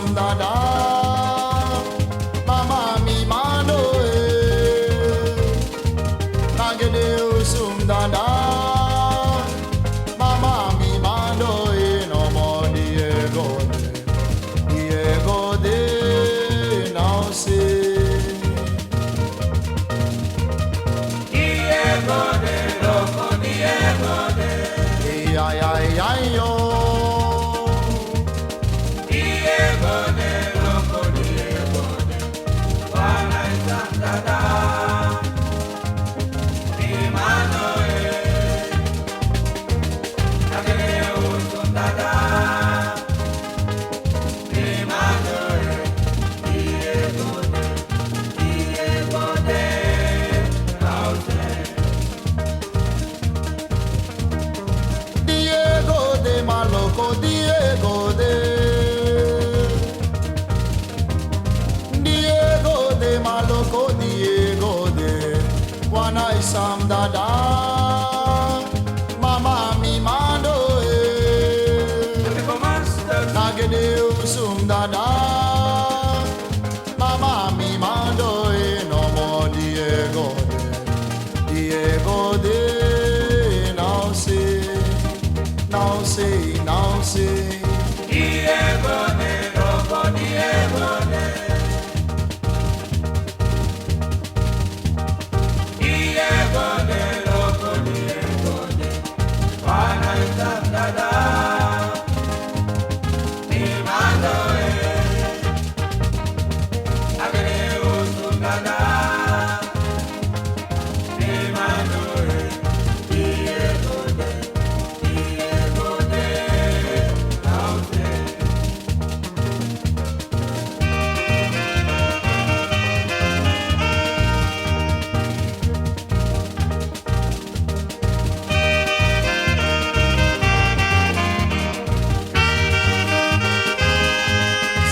sam dada, mama mi mano nagede usum dada, mama mi mano no more Diego de now say Diego de loco Diego de ay ay ay yo. Sam dada, mama mi mando nagede usum dada, mama mi mando no more Diego de now say Diego de loco Diego de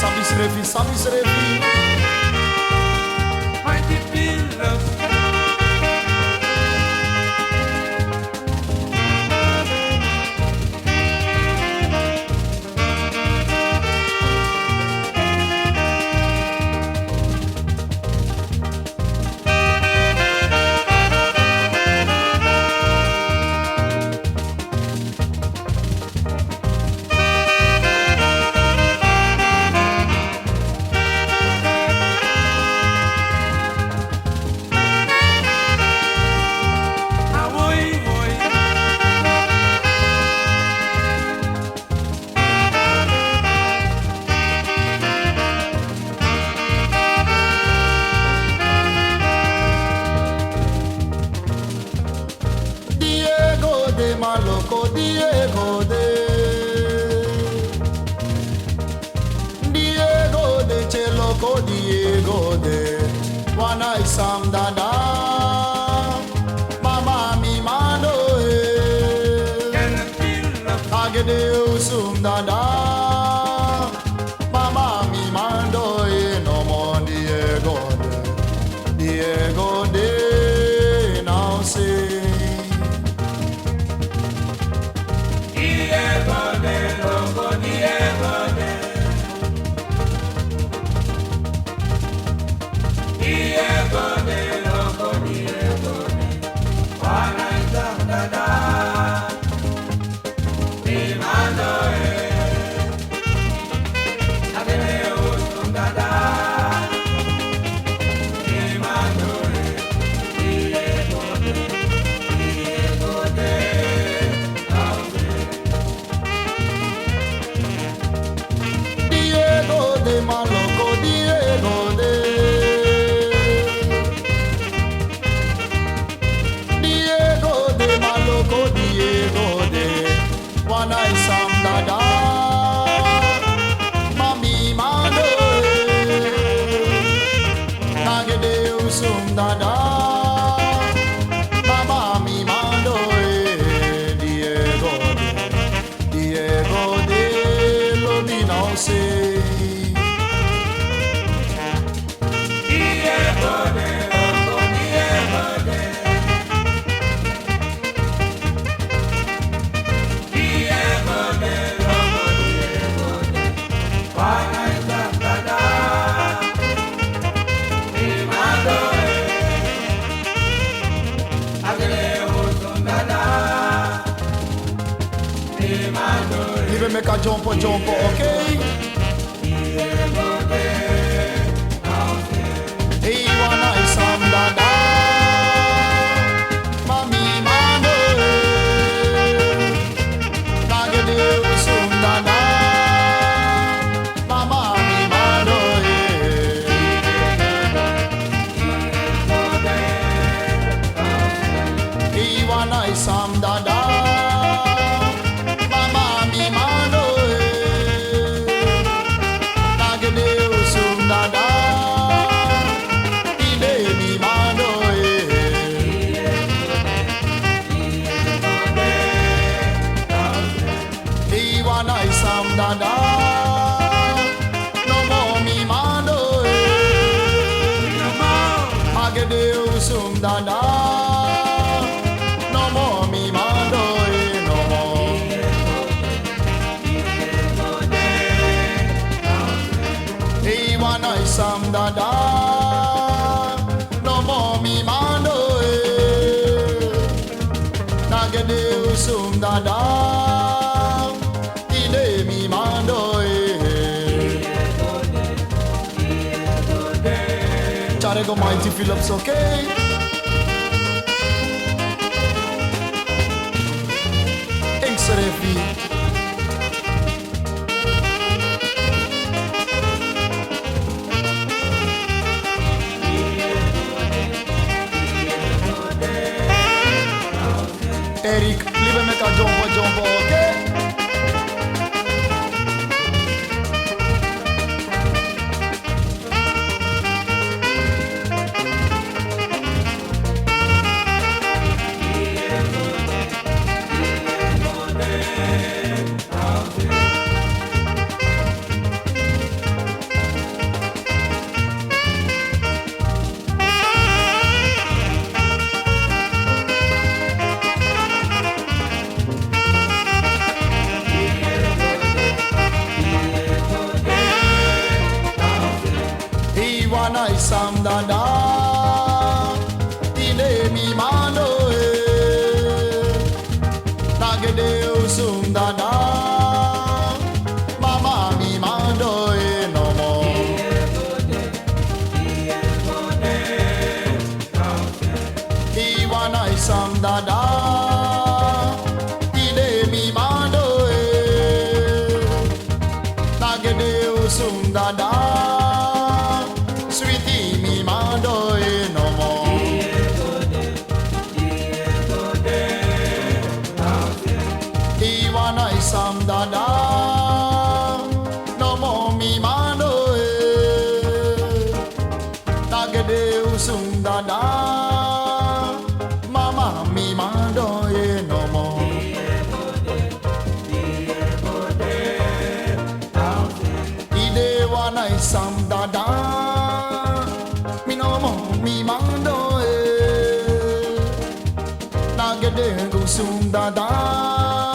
Sabis revi Mighty Pillows Maloko Diego de Cheloko Diego de Wana Isam dada, mama mi mano nagede usum dada, mama mi mando no more Diego de now say Leave make a jump, okay? Hey, wanna some dada, mami mano, nagede usum dada, mama mi mano. Hey, wanna some dada, mama mi mano, nagede usum dada. Sam dada, no more me mando, agede usum dada, no more me mando, no more. Hey, wanna sam dada, no more me mando, agede usum dada. Go Mighty Phillips, okay? Thanks, Refi. Eric, leave me make a jump, okay? Sam dada, ine mi mano, nagede usum dada, mama mi mano, no more. Iwana sam dada, ine mi mano, nagede usum dada. Sweetie, mi mando no more. Iwana isam dada, no more mi mando. Nagede usum dada, mama mi mando no more. Ide wana isam dada. Mi mando nagede gusum dada.